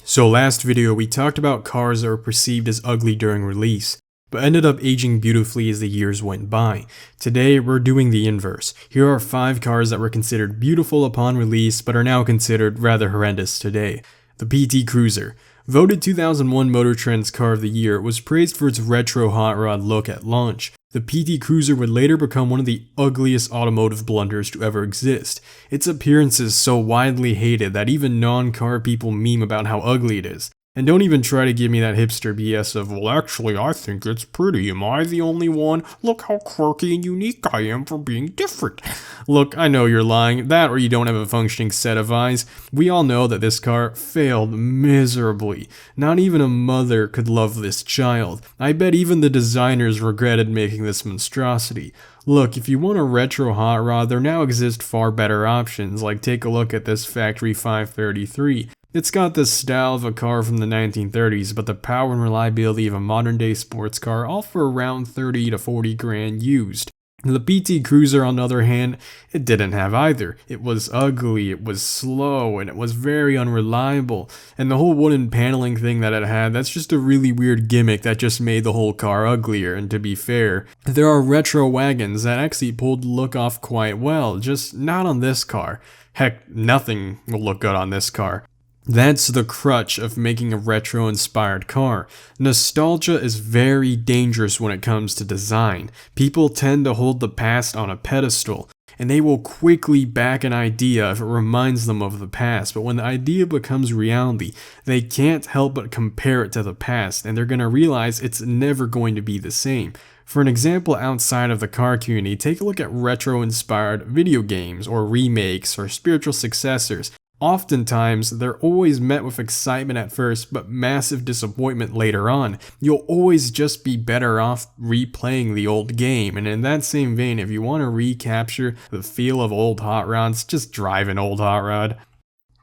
So last video we talked about cars that were perceived as ugly during release, but ended up aging beautifully as the years went by. Today we're doing the inverse. Here are 5 cars that were considered beautiful upon release but are now considered rather horrendous today. The PT Cruiser. Voted 2001 Motor Trend's Car of the Year, it was praised for its retro hot rod look at launch. The PT Cruiser would later become one of the ugliest automotive blunders to ever exist. Its appearance is so widely hated that even non-car people meme about how ugly it is. And don't even try to give me that hipster BS of, well actually I think it's pretty, am I the only one? Look how quirky and unique I am for being different. Look, I know you're lying, that or you don't have a functioning set of eyes. We all know that this car failed miserably. Not even a mother could love this child. I bet even the designers regretted making this monstrosity. Look, if you want a retro hot rod, there now exist far better options, like take a look at this factory 533. It's got the style of a car from the 1930s, but the power and reliability of a modern day sports car, all for around 30 to 40 grand used. The PT Cruiser, on the other hand, it didn't have either. It was ugly, it was slow, and it was very unreliable. And the whole wooden paneling thing that it had, that's just a really weird gimmick that just made the whole car uglier. And to be fair, there are retro wagons that actually pulled the look off quite well, just not on this car. Heck, nothing will look good on this car. That's the crutch of making a retro-inspired car. Nostalgia is very dangerous when it comes to design. People tend to hold the past on a pedestal, and they will quickly back an idea if it reminds them of the past. But when the idea becomes reality, they can't help but compare it to the past, and they're going to realize it's never going to be the same. For an example outside of the car community, take a look at retro-inspired video games, or remakes, or spiritual successors. Oftentimes, they're always met with excitement at first, but massive disappointment later on. You'll always just be better off replaying the old game, and in that same vein, if you want to recapture the feel of old hot rods, just drive an old hot rod.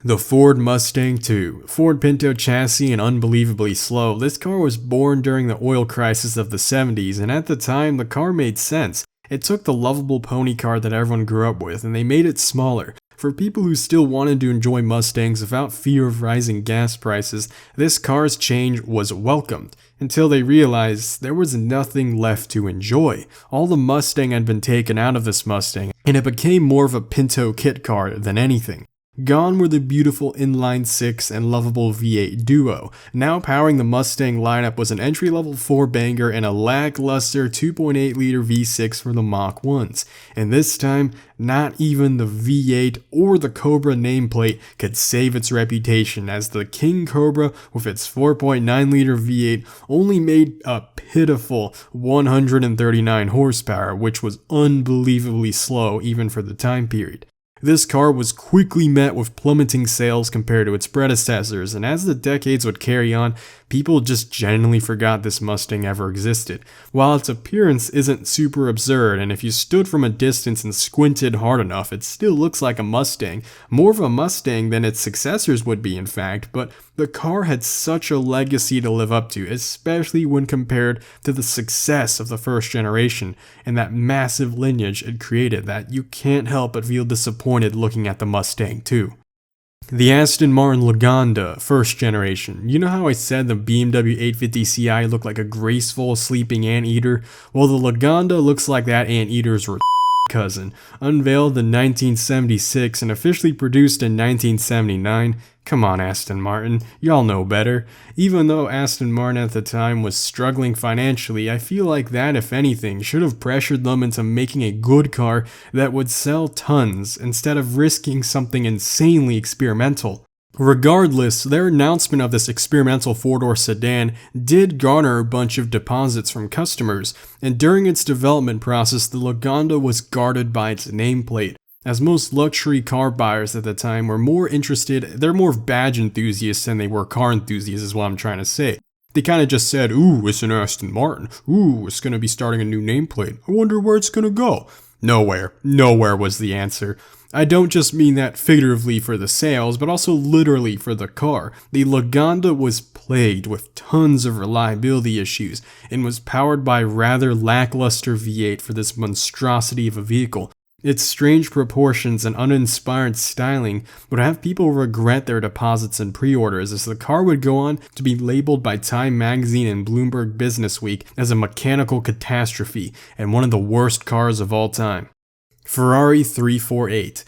The Ford Mustang II. Ford Pinto chassis and unbelievably slow, this car was born during the oil crisis of the 70s, and at the time, the car made sense. It took the lovable pony car that everyone grew up with, and they made it smaller. For people who still wanted to enjoy Mustangs without fear of rising gas prices, this car's change was welcomed, until they realized there was nothing left to enjoy. All the Mustang had been taken out of this Mustang, and it became more of a Pinto kit car than anything. Gone were the beautiful inline-6 and lovable V8 duo. Now powering the Mustang lineup was an entry-level 4-banger and a lackluster 2.8-liter V6 for the Mach 1s. And this time, not even the V8 or the Cobra nameplate could save its reputation, as the King Cobra with its 4.9-liter V8 only made a pitiful 139 horsepower, which was unbelievably slow even for the time period. This car was quickly met with plummeting sales compared to its predecessors, and as the decades would carry on, people just genuinely forgot this Mustang ever existed. While its appearance isn't super absurd, and if you stood from a distance and squinted hard enough, it still looks like a Mustang. More of a Mustang than its successors would be, in fact, but the car had such a legacy to live up to, especially when compared to the success of the first generation and that massive lineage it created, that you can't help but feel disappointed looking at the Mustang II. The Aston Martin Lagonda, first generation. You know how I said the BMW 850 Ci looked like a graceful sleeping anteater? Well, the Lagonda looks like that anteater's cousin. Unveiled in 1976 and officially produced in 1979. Come on, Aston Martin, y'all know better. Even though Aston Martin at the time was struggling financially, I feel like that, if anything, should have pressured them into making a good car that would sell tons instead of risking something insanely experimental. Regardless, their announcement of this experimental 4-door sedan did garner a bunch of deposits from customers, and during its development process, the Lagonda was guarded by its nameplate. As most luxury car buyers at the time were more interested, they're more badge enthusiasts than they were car enthusiasts is what I'm trying to say. They kind of just said, ooh, it's an Aston Martin, ooh, it's going to be starting a new nameplate, I wonder where it's going to go. Nowhere was the answer. I don't just mean that figuratively for the sales, but also literally for the car. The Lagonda was plagued with tons of reliability issues, and was powered by rather lackluster V8 for this monstrosity of a vehicle. Its strange proportions and uninspired styling would have people regret their deposits and pre-orders, as the car would go on to be labeled by Time magazine and Bloomberg Businessweek as a mechanical catastrophe and one of the worst cars of all time. Ferrari 348.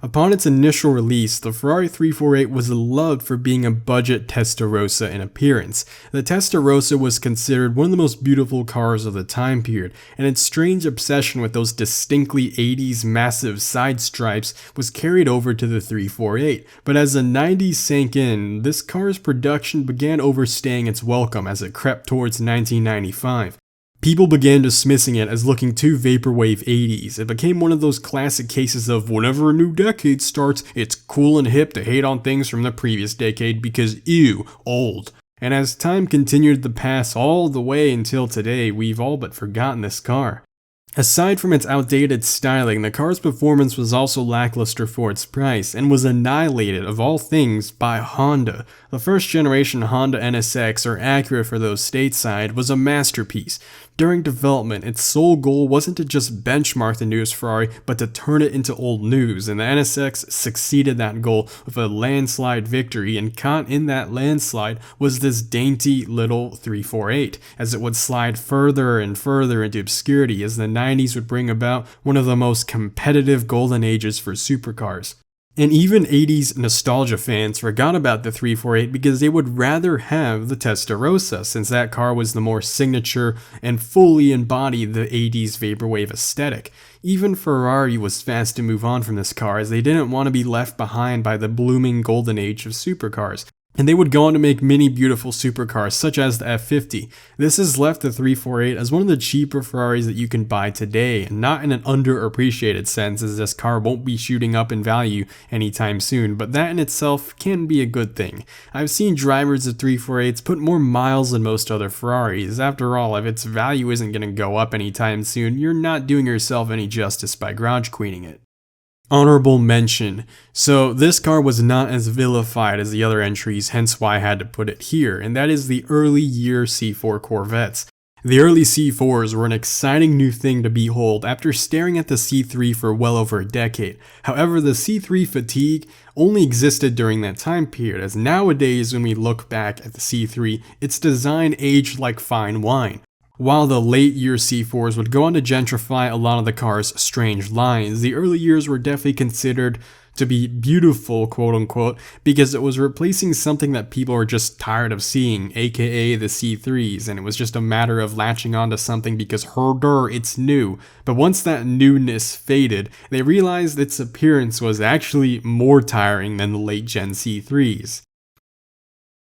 Upon its initial release, the Ferrari 348 was loved for being a budget Testarossa in appearance. The Testarossa was considered one of the most beautiful cars of the time period, and its strange obsession with those distinctly 80s massive side stripes was carried over to the 348. But as the 90s sank in, this car's production began overstaying its welcome as it crept towards 1995. People began dismissing it as looking too vaporwave 80s. It became one of those classic cases of whenever a new decade starts, it's cool and hip to hate on things from the previous decade because ew, old. And as time continued to pass all the way until today, we've all but forgotten this car. Aside from its outdated styling, the car's performance was also lackluster for its price and was annihilated of all things by Honda. The first generation Honda NSX, or Acura for those stateside, was a masterpiece. During development, its sole goal wasn't to just benchmark the newest Ferrari, but to turn it into old news, and the NSX succeeded that goal with a landslide victory, and caught in that landslide was this dainty little 348, as it would slide further and further into obscurity as the 90s would bring about one of the most competitive golden ages for supercars. And even 80s nostalgia fans forgot about the 348 because they would rather have the Testarossa, since that car was the more signature and fully embodied the 80s vaporwave aesthetic. Even Ferrari was fast to move on from this car, as they didn't want to be left behind by the blooming golden age of supercars. And they would go on to make many beautiful supercars, such as the F50. This has left the 348 as one of the cheaper Ferraris that you can buy today, and not in an underappreciated sense, as this car won't be shooting up in value anytime soon, but that in itself can be a good thing. I've seen drivers of 348s put more miles than most other Ferraris. After all, if its value isn't going to go up anytime soon, you're not doing yourself any justice by garage queening it. Honorable mention. So this car was not as vilified as the other entries, hence why I had to put it here, and that is the early year C4 Corvettes. The early C4s were an exciting new thing to behold after staring at the C3 for well over a decade. However, the C3 fatigue only existed during that time period, as nowadays when we look back at the C3, its design aged like fine wine. While the late year C4s would go on to gentrify a lot of the car's strange lines, the early years were definitely considered to be beautiful, quote unquote, because it was replacing something that people were just tired of seeing, aka the C3s, and it was just a matter of latching onto something because herder, it's new. But once that newness faded, they realized its appearance was actually more tiring than the late gen C3s.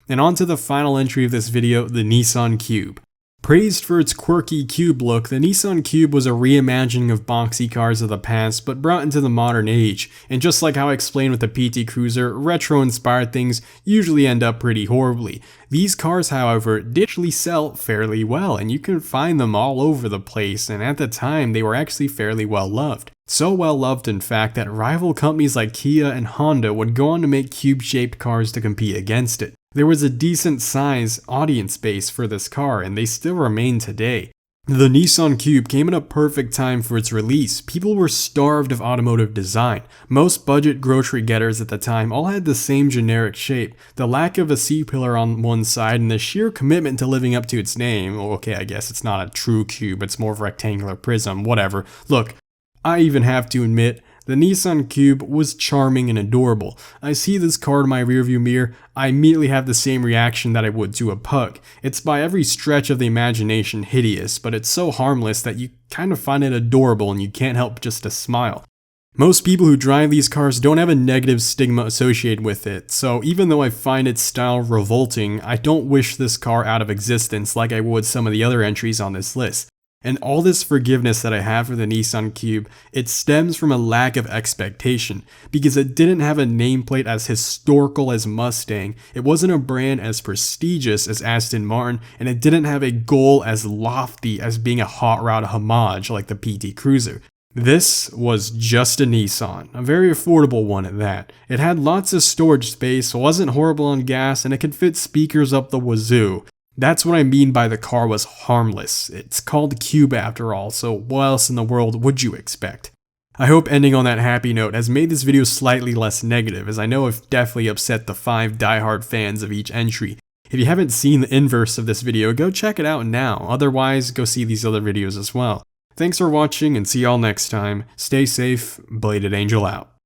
And on to the final entry of this video, the Nissan Cube. Praised for its quirky cube look, the Nissan Cube was a reimagining of boxy cars of the past, but brought into the modern age. And just like how I explained with the PT Cruiser, retro-inspired things usually end up pretty horribly. These cars, however, did actually sell fairly well, and you can find them all over the place, and at the time, they were actually fairly well loved. So well loved, in fact, that rival companies like Kia and Honda would go on to make cube-shaped cars to compete against it. There was a decent size audience base for this car, and they still remain today. The Nissan Cube came at a perfect time for its release. People were starved of automotive design. Most budget grocery getters at the time all had the same generic shape. The lack of a C-pillar on one side and the sheer commitment to living up to its name. Okay, I guess it's not a true cube, it's more of a rectangular prism, whatever. Look, I even have to admit, the Nissan Cube was charming and adorable. I see this car in my rearview mirror, I immediately have the same reaction that I would to a pug. It's by every stretch of the imagination hideous, but it's so harmless that you kind of find it adorable and you can't help just to smile. Most people who drive these cars don't have a negative stigma associated with it, so even though I find its style revolting, I don't wish this car out of existence like I would some of the other entries on this list. And all this forgiveness that I have for the Nissan Cube, it stems from a lack of expectation, because it didn't have a nameplate as historical as Mustang, it wasn't a brand as prestigious as Aston Martin, and it didn't have a goal as lofty as being a hot rod homage like the PT Cruiser. This was just a Nissan, a very affordable one at that. It had lots of storage space, wasn't horrible on gas, and it could fit speakers up the wazoo. That's what I mean by the car was harmless. It's called the Cube after all, so what else in the world would you expect? I hope ending on that happy note has made this video slightly less negative, as I know I've definitely upset the 5 diehard fans of each entry. If you haven't seen the inverse of this video, go check it out now. Otherwise, go see these other videos as well. Thanks for watching and see y'all next time. Stay safe, Bladed Angel out.